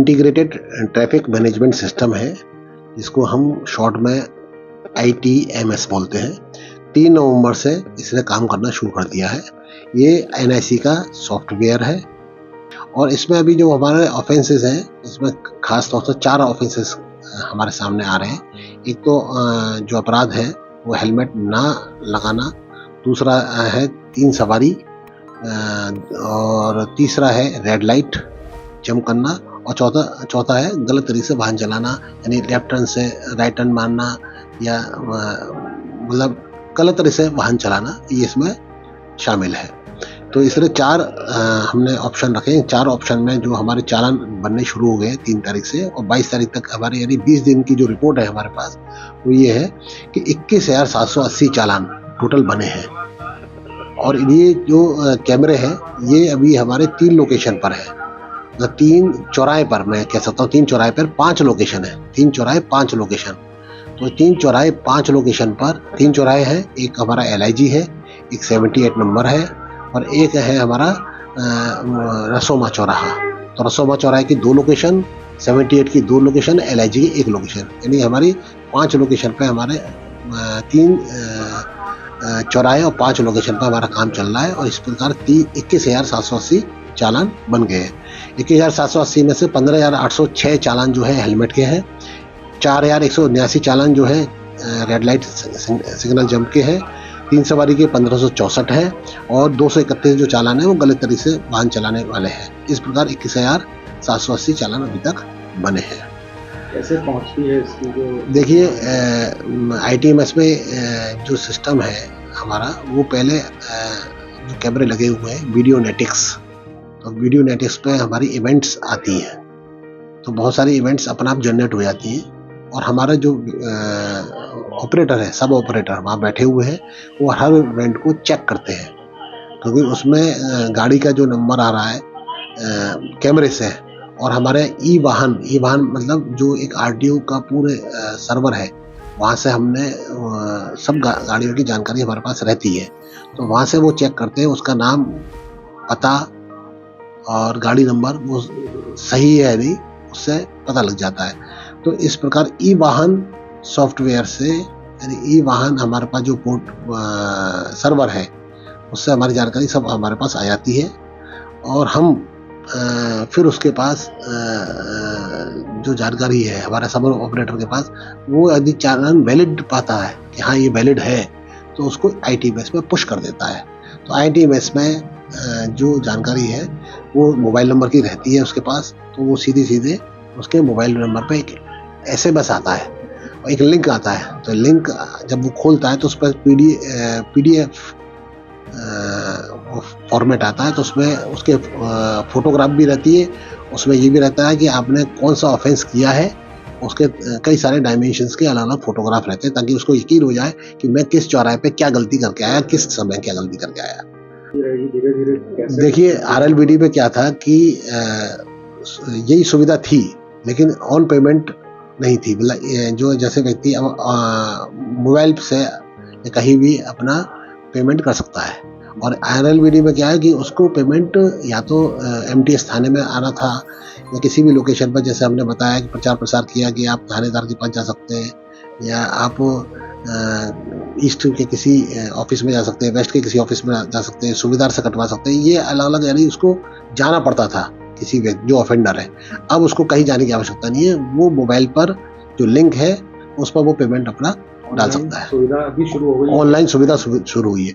Integrated traffic management system है, जिसको हम शॉर्ट में ITMS बोलते हैं। 3 नवंबर से इसने काम करना शुरू कर दिया है। ये NIC का सॉफ्टवेयर है और इसमें अभी जो हमारे ऑफेंसेस हैं, इसमें खास तौर से 4 ऑफेंसेस हमारे सामने आ रहे हैं। एक तो जो अपराध है वो हेलमेट ना लगाना, दूसरा है 3 सवारी, और तीसरा है रेड लाइट जंप करना, और चौथा है गलत तरीके से वाहन चलाना, यानी लेफ्ट टर्न से राइट टर्न मारना या मतलब गलत तरीके से वाहन चलाना, ये इसमें शामिल है। तो इस तरह 4 हमने ऑप्शन रखे हैं। 4 ऑप्शन में जो हमारे चालान बनने शुरू हो गए 3 तारीख से, और 22 तारीख तक हमारे यानी 20 दिन की जो रिपोर्ट है हमारे पास वो ये है कि 21,780 चालान टोटल बने हैं। और ये जो कैमरे हैं ये अभी हमारे 3 लोकेशन पर है, 3 चौराहे पर, मैं कह सकता हूँ 3 चौराहे पर 5 लोकेशन है। 3 चौराहे 5 लोकेशन, तो 3 चौराहे 5 लोकेशन पर 3 चौराहे हैं। एक हमारा LIG है, एक 78 नंबर है, और एक है हमारा रसोमा चौराहा। तो रसोमा चौराहे की 2 लोकेशन, 78 की 2 लोकेशन, LIG की 1 लोकेशन, यानी हमारी 5 लोकेशन पे हमारे 3 चौराहे और 5 लोकेशन पर हमारा काम चल रहा है। और इस प्रकार 21,780 चालान बन गए हैं। 21,780 में से 15,806 चालान जो है हेलमेट के हैं, 4,179 चालान जो है रेड लाइट सिग्नल जंप के हैं, 3 सवारी के 1564 है, और 231 जो चालान है वो गलत तरीके से वाहन चलाने वाले हैं। इस प्रकार 21,780 चालान अभी तक बने हैं। कैसे पहुंचती है इसकी जो, देखिए ITMS में जो सिस्टम है हमारा, वो पहले जो कैमरे लगे हुए हैं वीडियो नेटिक्स, तो वीडियो नेटिक्स पे हमारी इवेंट्स आती हैं, तो बहुत सारी इवेंट्स अपने आप जनरेट हो जाती हैं, और हमारा जो ऑपरेटर है, सब ऑपरेटर वहाँ बैठे हुए हैं, वो हर इवेंट को चेक करते हैं, क्योंकि उसमें गाड़ी का जो नंबर आ रहा है कैमरे से, और हमारे ई वाहन मतलब जो एक RTO का पूरे सर्वर है, वहाँ से हमने सब गाड़ियों की जानकारी हमारे पास रहती है। तो वहाँ से वो चेक करते हैं, उसका नाम, पता और गाड़ी नंबर वो सही है नहीं, उससे पता लग जाता है। तो इस प्रकार ई वाहन सॉफ्टवेयर से, यानी ई वाहन हमारे पास जो पोर्ट सर्वर है, उससे हमारी जानकारी सब हमारे पास आ जाती है, और हम फिर उसके पास जो जानकारी है हमारे सब ऑपरेटर के पास, वो यदि चालान वैलिड पाता है कि हाँ ये वैलिड है, तो उसको ITMS में पुश कर देता है। तो ITMS में जो जानकारी है वो मोबाइल नंबर की रहती है उसके पास, तो वो सीधे उसके मोबाइल नंबर पे एक SMS आता है और एक लिंक आता है। तो लिंक जब वो खोलता है तो उस पर PDF फॉर्मेट आता है, तो उसमें उसके फोटोग्राफ भी रहती है, उसमें ये भी रहता है कि आपने कौन सा ऑफेंस किया है, उसके कई सारे डायमेंशंस के अलग अलग फोटोग्राफ रहते हैं, ताकि उसको यकीन हो जाए कि मैं किस चौराहे पे क्या गलती करके आया, किस समय क्या गलती करके आया। धीरे-धीरे देखिए RLBD पे क्या था कि यही सुविधा थी, लेकिन ऑन पेमेंट नहीं थी। मतलब जो जैसे व्यक्ति मोबाइल से कहीं भी अपना पेमेंट कर सकता है, और RLBD में क्या है कि उसको पेमेंट या तो MTS थाने में आना था, या किसी भी लोकेशन पर, जैसे हमने बताया कि प्रचार प्रसार किया कि आप थानेदार के पास जा सकते हैं, या आप ईस्ट के किसी ऑफिस में जा सकते हैं, वेस्ट के किसी ऑफिस में जा सकते हैं, सुबेदार से कटवा सकते हैं। ये अलग अलग, यानी उसको जाना पड़ता था किसी व्यक्ति जो ऑफेंडर है। अब उसको कहीं जाने की आवश्यकता नहीं है, वो मोबाइल पर जो लिंक है उस पर वो पेमेंट अपना डाल सकता है। सुविधा अभी शुरू हो गई, ऑनलाइन सुविधा शुरू हुई है।